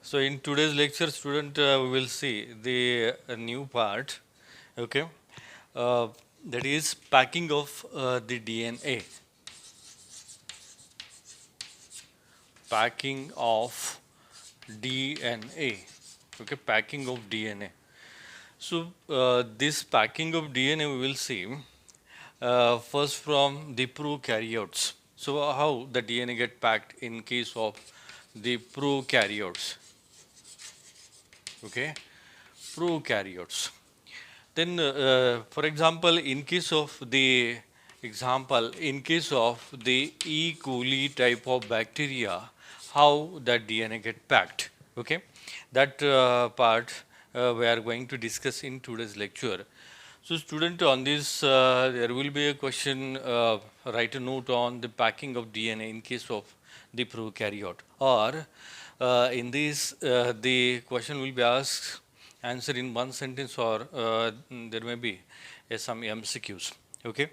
So in today's lecture, student, we will see the new part, okay, uh, that is packing of the DNA, packing of DNA, okay, packing of DNA. So this packing of DNA we will see first from the prokaryotes. So how the DNA get packed in case of the prokaryotes, okay, prokaryotes. Then, for example, in case of the E. coli type of bacteria, how that DNA get packed. Okay, that part we are going to discuss in today's lecture. So, student, on this there will be a question. Write a note on the packing of DNA in case of the prokaryote, or in this the question will be asked answer in one sentence, or there may be some MCQs. Okay.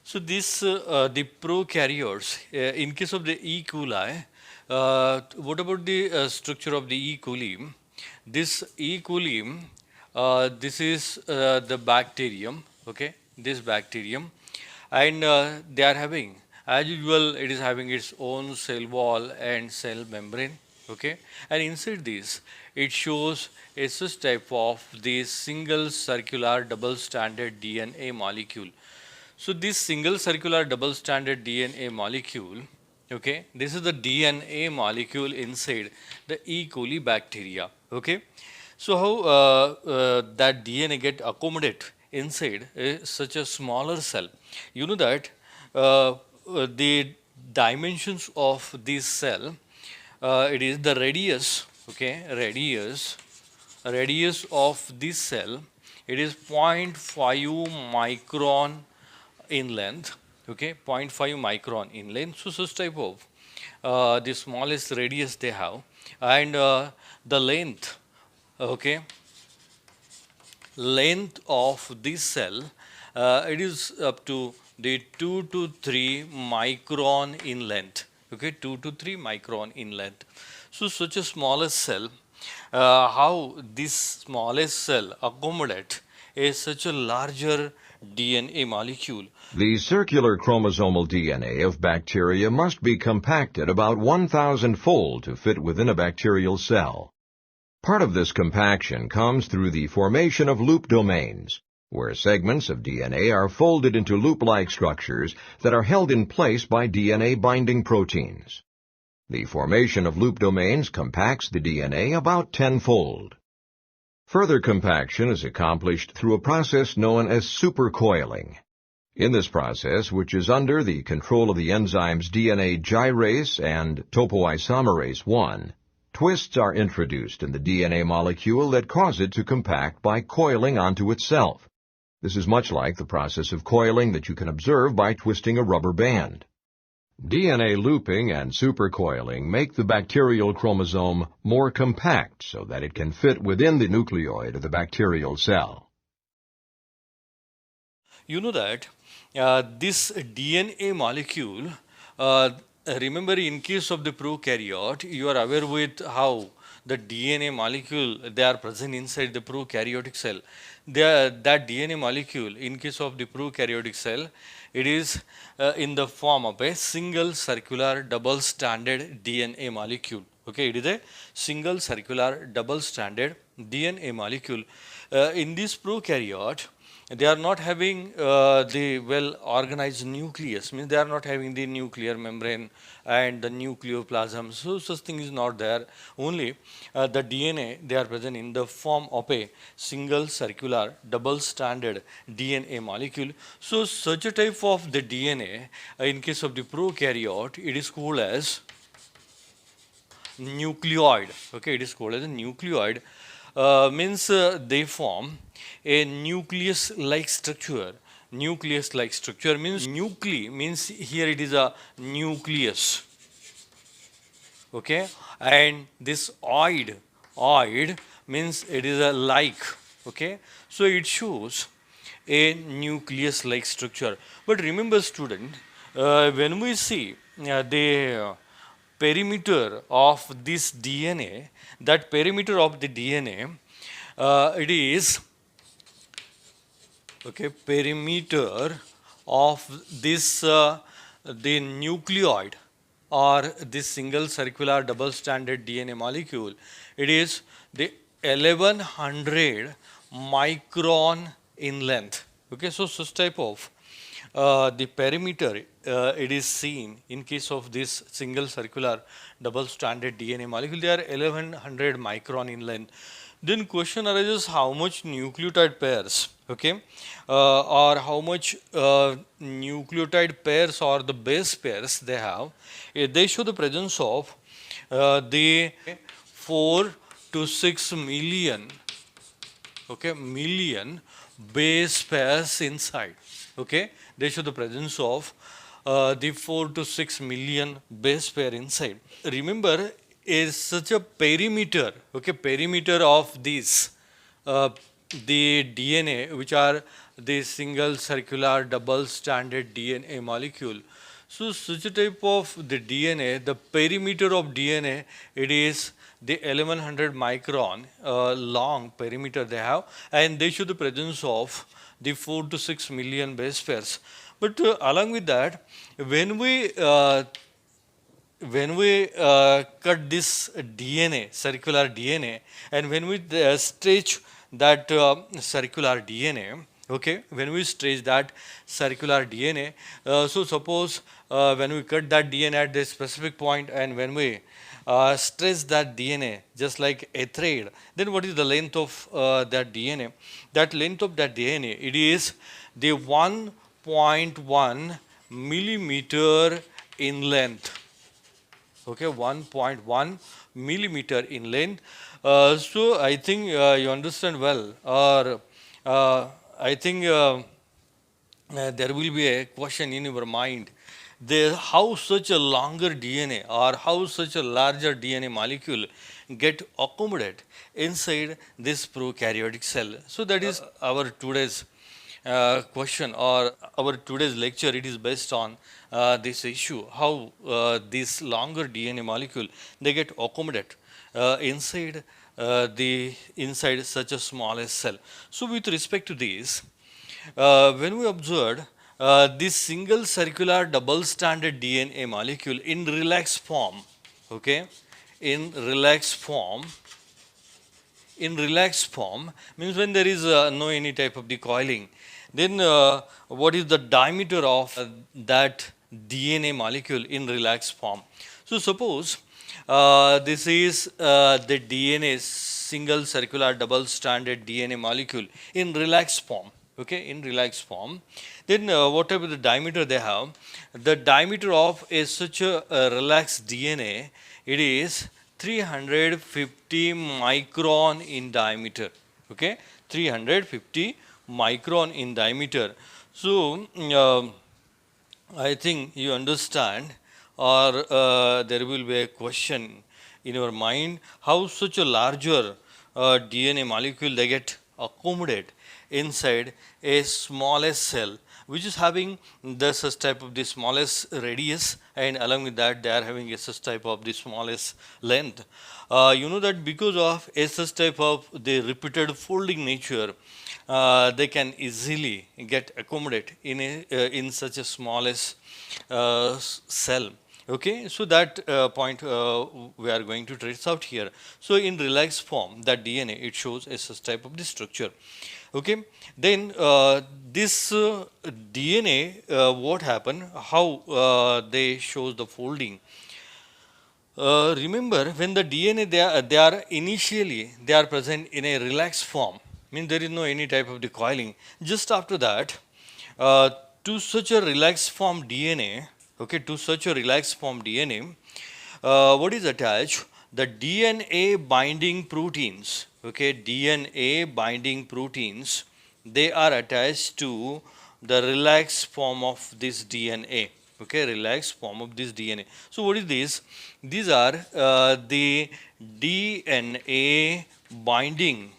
So this the prokaryotes, in case of the E. coli, what about the structure of the E. coli? This E. coli, this is the bacterium. Okay, this bacterium, and they are having, as usual, it is having its own cell wall and cell membrane. Okay, and inside this, it shows a such type of the single circular double stranded DNA molecule. So this single circular double stranded DNA molecule, okay, this is the DNA molecule inside the E. coli bacteria. Okay, so how that DNA get accommodate inside such a smaller cell? You know that the dimensions of this cell, it is the radius, okay, radius of this cell, it is 0.5 micron in length, okay, 0.5 micron in length. So such type of the smallest radius they have, and the length, okay, length of this cell, it is up to the 2 to 3 micron in length, okay, 2 to 3 micron in length. So such a smallest cell, how this smallest cell accommodate a such a larger DNA molecule. The circular chromosomal DNA of bacteria must be compacted about 1,000-fold to fit within a bacterial cell. Part of this compaction comes through the formation of loop domains, where segments of DNA are folded into loop-like structures that are held in place by DNA-binding proteins. The formation of loop domains compacts the DNA about 10-fold. Further compaction is accomplished through a process known as supercoiling. In this process, which is under the control of the enzymes DNA gyrase and topoisomerase I, twists are introduced in the DNA molecule that cause it to compact by coiling onto itself. This is much like the process of coiling that you can observe by twisting a rubber band. DNA looping and supercoiling make the bacterial chromosome more compact so that it can fit within the nucleoid of the bacterial cell. You know that this DNA molecule, remember in case of the prokaryote, you are aware with how the DNA molecule, they are present inside the prokaryotic cell. That DNA molecule, in case of the prokaryotic cell, it is in the form of a single circular double stranded DNA molecule. Okay, it is a single circular double stranded DNA molecule. In this prokaryote, they are not having the well organized nucleus, means they are not having the nuclear membrane and the nucleoplasm. So such thing is not there. Only the DNA, they are present in the form of a single circular double stranded DNA molecule. So such a type of the DNA, in case of the prokaryote, it is called as nucleoid. Okay, it is called as a nucleoid. Means they form a nucleus like structure. Nucleus like structure means nuclei, means here it is a nucleus. Okay, and this oid means it is a like. Okay, so it shows a nucleus like structure. But remember, student, when we see the perimeter of this DNA, that perimeter of the DNA, it is, okay, perimeter of this, the nucleoid or this single circular double stranded DNA molecule, it is the 1100 micron in length. Okay, so such type of the perimeter it is seen in case of this single circular double stranded DNA molecule, they are 1100 micron in length. Then question arises, how much nucleotide pairs, okay, or how much nucleotide pairs or the base pairs they have. They show the presence of the 4 to 6 million, okay, million base pairs inside. Okay, they show the presence of the 4 to 6 million base pair inside. Remember, is such a perimeter, okay, perimeter of these the DNA, which are the single circular double stranded DNA molecule. So such a type of the DNA, the perimeter of DNA, it is the 1100 micron long perimeter they have, and they show the presence of the 4 to 6 million base pairs. But along with that, when we cut this DNA, circular DNA, and when we stretch that circular DNA, okay, when we stretch that circular DNA, so suppose when we cut that DNA at this specific point, and when we stretch that DNA just like a thread, then what is the length of that DNA? That length of that DNA, it is the 1.1 millimeter in length. Okay, 1.1 millimeter in length. So I think you understand well, or I think there will be a question in your mind, how such a longer DNA or how such a larger DNA molecule get accommodated inside this prokaryotic cell. So that is our today's question, or our today's lecture. It is based on this issue, how this longer DNA molecule they get accommodated inside inside such a smallest cell. So with respect to this, when we observed this single circular double stranded DNA molecule in relaxed form, okay, in relaxed form means when there is no any type of decoiling, then what is the diameter of that DNA molecule in relaxed form? So suppose this is the DNA single circular double stranded DNA molecule in relaxed form, okay, in relaxed form, then whatever the diameter they have, the diameter of such a relaxed DNA, it is 350 micron in diameter, okay, 350 micron in diameter. So I think you understand, or there will be a question in your mind, how such a larger DNA molecule they get accommodated inside a smallest cell, which is having the such type of the smallest radius, and along with that they are having a such type of the smallest length. You know that because of a such type of the repeated folding nature, they can easily get accommodated in in such a smallest cell. Okay, so that point we are going to trace out here. So in relaxed form, that DNA, it shows a such type of the structure. Okay, then this DNA, what happened, how they shows the folding. Remember, when the DNA they are initially they are present in a relaxed form, means there is no any type of the coiling. Just after that, to such a relaxed form DNA, okay, to such a relaxed form DNA, what is attached? The DNA binding proteins, okay, DNA binding proteins, they are attached to the relaxed form of this DNA, okay, relaxed form of this DNA. So what is this? These are the DNA binding,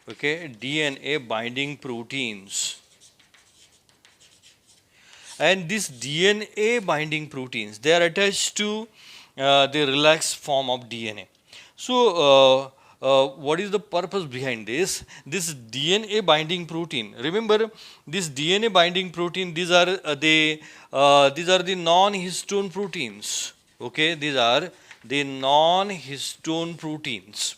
okay, DNA binding proteins. and these DNA binding proteins, they are attached to the relaxed form of DNA. So, what is the purpose behind this? This DNA binding protein. Remember, this DNA binding protein. These are the non-histone proteins. Okay, these are the non-histone proteins.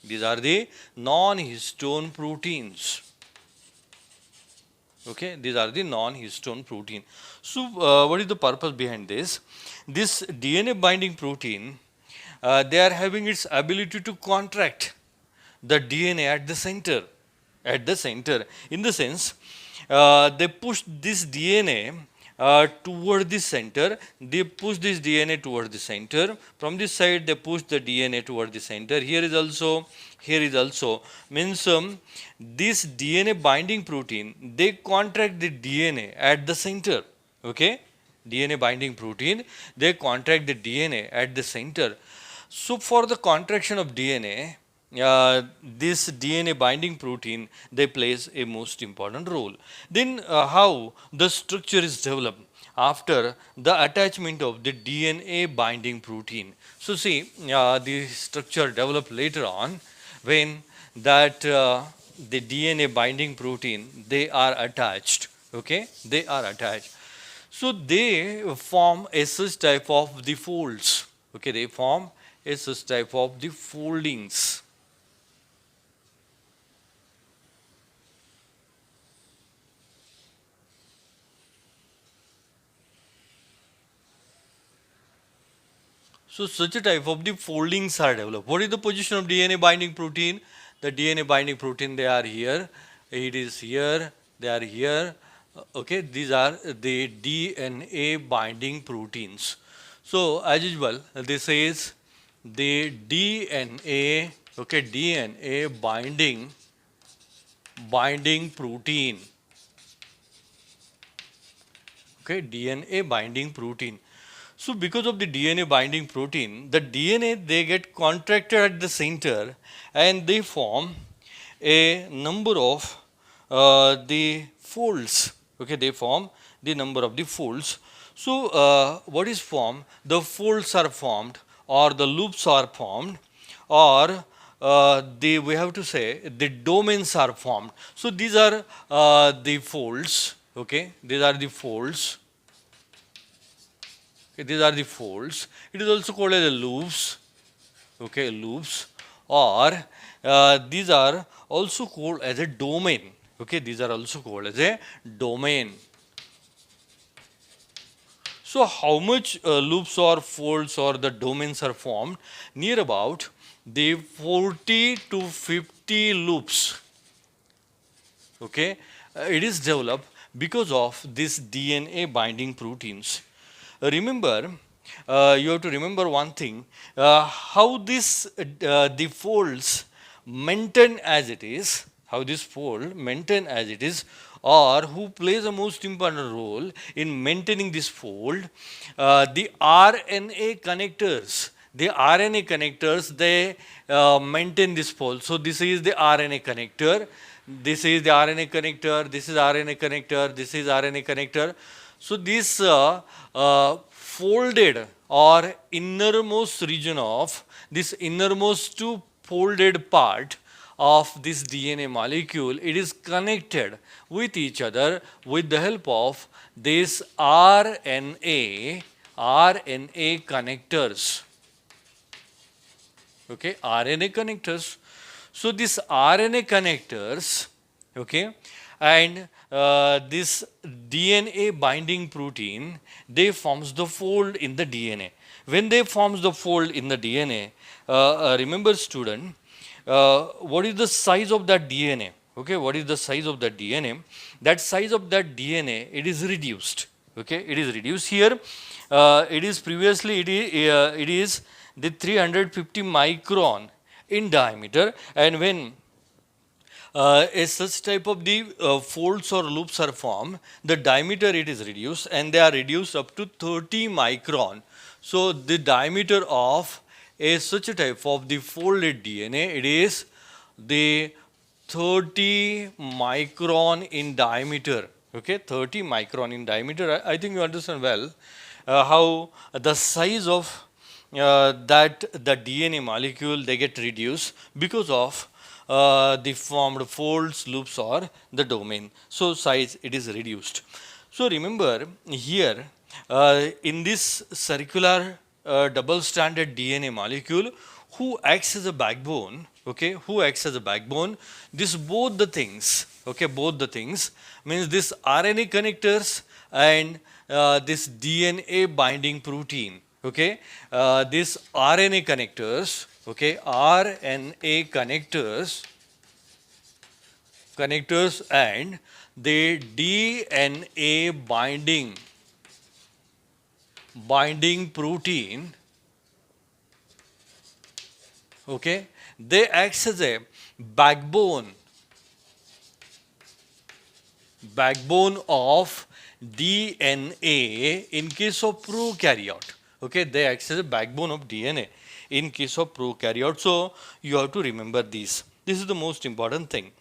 These are the non-histone proteins. Okay, these are the non-histone protein. So, what is the purpose behind this? This DNA binding protein, they are having its ability to contract the DNA at the center. At the center, in the sense, they push this DNA toward the center. They push this DNA toward the center. From this side, they push the DNA toward the center. Here is also means this DNA binding protein, they contract the DNA at the center. Okay, DNA binding protein, they contract the DNA at the center. So for the contraction of DNA, this DNA binding protein, they plays a most important role. Then how the structure is developed after the attachment of the DNA binding protein. So see, the structure developed later on when that the DNA binding protein, they are attached. Okay, they are attached. So they form a such type of the folds. Okay, they form a such type of the foldings. So such a type of the foldings are developed. What is the position of DNA binding protein? The DNA binding protein, they are here. It is here. They are here. Okay, these are the DNA binding proteins. So as usual, this is the DNA. Okay, DNA binding protein. Okay, DNA binding protein. So because of the DNA binding protein, the DNA, they get contracted at the center and they form a number of the folds. Okay, they form the number of the folds. So what is formed? The folds are formed, or the loops are formed, or we have to say the domains are formed. So these are the folds. Okay, these are the folds. Okay, these are the folds. It is also called as the loops. Okay, loops, or these are also called as a domain. Okay, these are also called as a domain. So how much loops or folds or the domains are formed? Near about the 40 to 50 loops. Okay, it is developed because of this DNA binding proteins. Remember, you have to remember one thing, how this the folds maintain as it is, how this fold maintain as it is, or who plays a most important role in maintaining this fold, the RNA connectors. The RNA connectors, they maintain this fold. So this is the RNA connector, this is the RNA connector, this is RNA connector, this is RNA connector. So this folded or innermost region of this innermost two folded part of this DNA molecule, it is connected with each other with the help of this RNA connectors. Okay, RNA connectors. So this RNA connectors, okay, and this DNA binding protein, they forms the fold in the DNA. When they forms the fold in the DNA, remember student, what is the size of that DNA? Okay, what is the size of that DNA? That size of that DNA, it is reduced. Okay, it is reduced here. It is previously it is the 350 micron in diameter, and when a such type of the folds or loops are formed, the diameter it is reduced, and they are reduced up to 30 micron. So the diameter of a such a type of the folded DNA, it is the 30 micron in diameter. Okay, 30 micron in diameter. I think you understand well how the size of that the DNA molecule they get reduced because of the formed folds, loops, or the domain. So size it is reduced. So remember here in this circular double-stranded DNA molecule, who acts as a backbone, okay, who acts as a backbone, this both the things, okay, both the things means this RNA connectors and this DNA binding protein, okay, this RNA connectors, okay, RNA connectors and the DNA binding protein, okay, they acts as a backbone of DNA in case of prokaryote. Okay, they act as a backbone of DNA in case of prokaryote. So you have to remember this. This is the most important thing.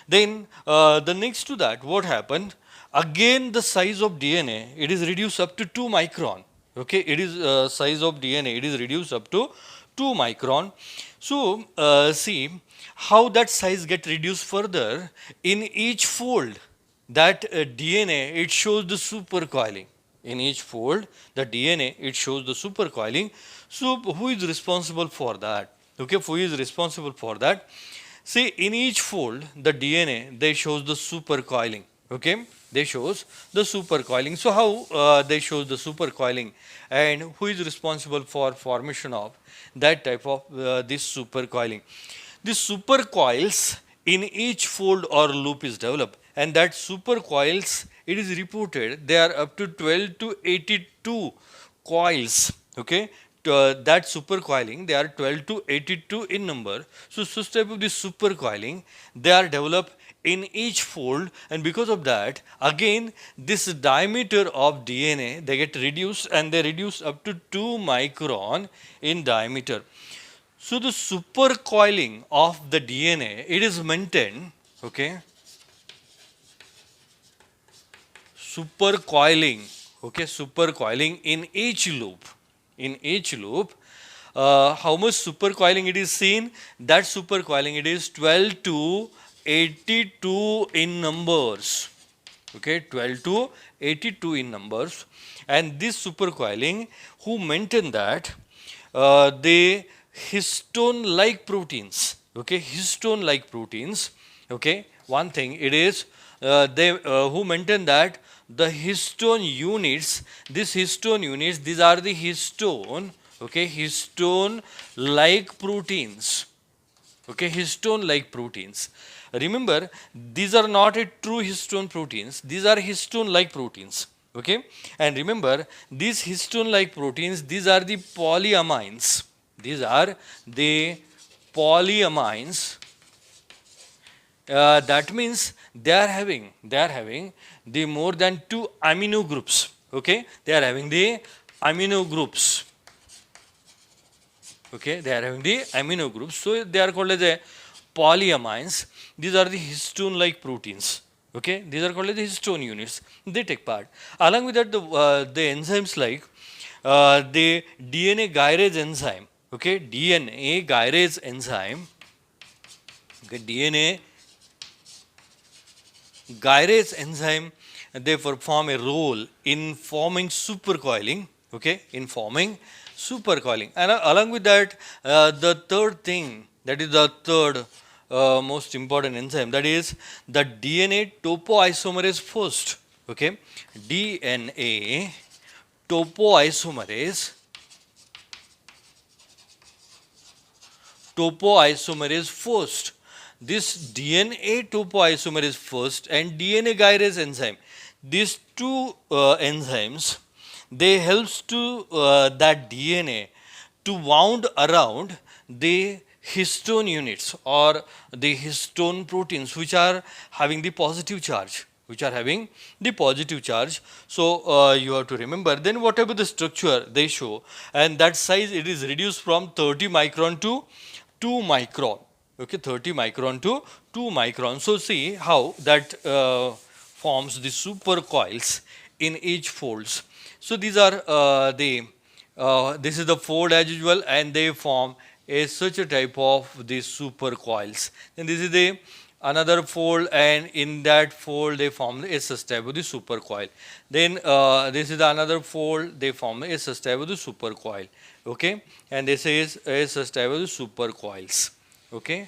Then the next to that, what happened? Again, the size of DNA it is reduced up to 2 micron. Okay, it is size of DNA it is reduced up to 2 micron. So see how that size get reduced further in each fold. That DNA it shows the supercoiling in each fold. The DNA it shows the supercoiling. So who is responsible for that? Okay, who is responsible for that? See, in each fold the DNA they shows the supercoiling. Okay, they shows the supercoiling. So how they shows the supercoiling, and who is responsible for formation of that type of this supercoiling? The supercoils in each fold or loop is developed, and that supercoils it is reported they are up to 12 to 82 coils. Okay, that supercoiling they are 12 to 82 in number. So such type of this supercoiling they are developed in each fold, and because of that again this diameter of DNA they get reduced, and they reduce up to 2 micron in diameter. So the supercoiling of the DNA it is maintained, okay, supercoiling, okay, supercoiling in each loop. How much supercoiling it is seen? That supercoiling it is 12 to 82 in numbers. Okay, 12 to 82 in numbers, and this supercoiling who maintain that the histone-like proteins. Okay, histone-like proteins. Okay, one thing it is they who maintain that the histone units, these are the histone, okay, histone like proteins, okay, histone like proteins. Remember, these are not a true histone proteins, these are histone like proteins, okay. And remember, these histone like proteins, these are the polyamines, that means they are having the more than 2 amino groups. Okay, they are having the amino groups. Okay, they are having the amino groups. So they are called as a polyamines. These are the histone-like proteins. Okay, these are called as the histone units. They take part. Along with that, the enzymes like the DNA gyrase enzyme. Okay, DNA gyrase enzyme. Okay, DNA gyrase enzyme they perform a role in forming supercoiling, okay, in forming supercoiling. And along with that the third thing, that is the third most important enzyme, that is the DNA topoisomerase first. Okay, DNA topoisomerase first. This DNA topoisomerase first and DNA gyrase enzyme, these two enzymes, they helps to that DNA to wound around the histone units or the histone proteins which are having the positive charge. So you have to remember, then whatever the structure they show, and that size it is reduced from 30 micron to 2 micron. Okay, 30 micron to 2 micron. So see how that forms the supercoils in each folds. So these are this is the fold as usual, and they form such a type of the supercoils. Then this is the another fold, and in that fold they form a such type of the supercoil. Then this is another fold, they form a such type of the supercoil. Okay, and this is a such type of the supercoils. Okay,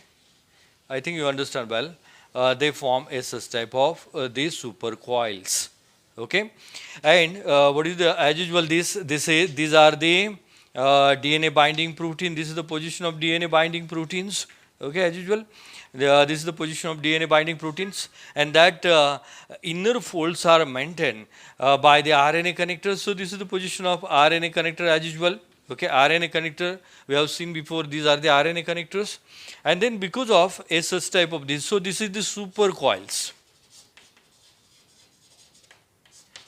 I think you understand well. They form a such type of these supercoils. Okay, and what is the as usual these are the DNA binding protein. This is the position of DNA binding proteins. Okay, as usual. This is the position of DNA binding proteins, and that inner folds are maintained by the RNA connectors. So this is the position of RNA connector as usual. Okay, RNA connector we have seen before. These are the RNA connectors, and then because of a such type of this, so this is the supercoils.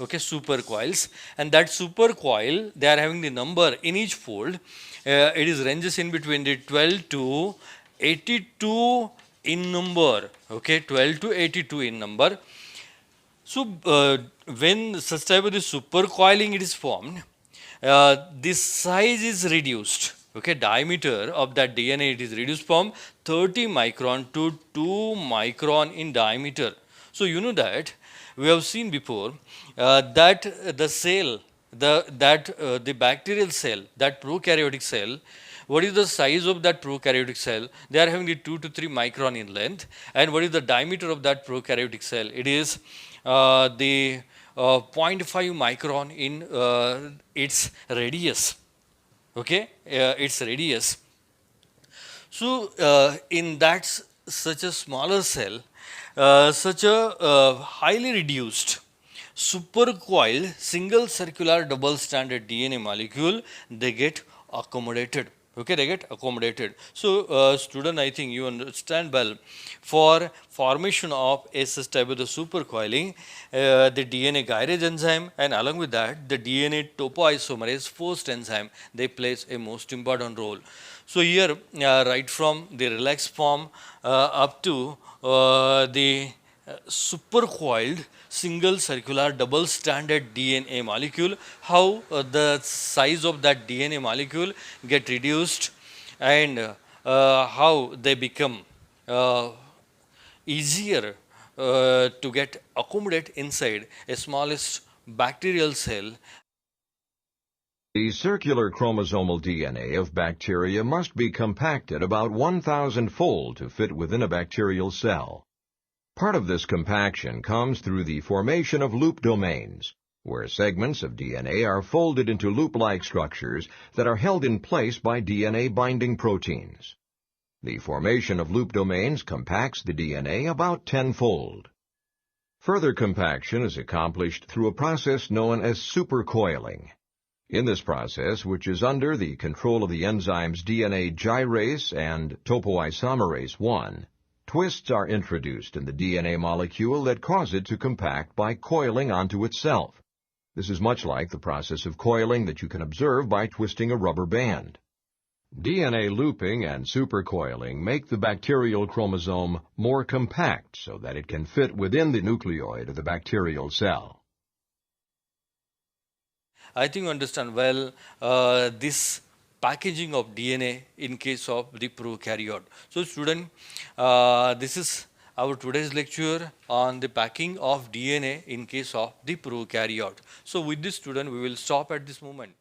Okay, supercoils, and that supercoil, they are having the number in each fold. It is ranges in between the 12 to 82 in number. Okay, 12 to 82 in number. So when such type of the supercoiling it is formed, this size is reduced. Okay, diameter of that DNA it is reduced from 30 micron to 2 micron in diameter. So you know that we have seen before that the cell, the bacterial cell, that prokaryotic cell, what is the size of that prokaryotic cell? They are having the 2 to 3 micron in length. And what is the diameter of that prokaryotic cell? It is the 0.5 micron in its radius. Okay, its radius. So in that such a smaller cell, such a highly reduced supercoiled single circular double stranded DNA molecule, they get accommodated. Okay, they get accommodated. So student, I think you understand well, for formation of a such type of the supercoiling, the DNA gyrase enzyme, and along with that the DNA topoisomerase first enzyme, they plays a most important role. So here right from the relaxed form up to the supercoiled single circular double stranded DNA molecule, how the size of that DNA molecule get reduced, and how they become easier to get accommodate inside a smallest bacterial cell. The circular chromosomal DNA of bacteria must be compacted about 1,000-fold to fit within a bacterial cell. Part of this compaction comes through the formation of loop domains, where segments of DNA are folded into loop-like structures that are held in place by DNA-binding proteins. The formation of loop domains compacts the DNA about 10-fold. Further compaction is accomplished through a process known as supercoiling. In this process, which is under the control of the enzymes DNA gyrase and topoisomerase I, twists are introduced in the DNA molecule that cause it to compact by coiling onto itself. This is much like the process of coiling that you can observe by twisting a rubber band. DNA looping and supercoiling make the bacterial chromosome more compact so that it can fit within the nucleoid of the bacterial cell. I think you understand well this packaging of DNA in case of the prokaryote. So student, this is our today's lecture on the packing of DNA in case of the prokaryote. So with this student, we will stop at this moment.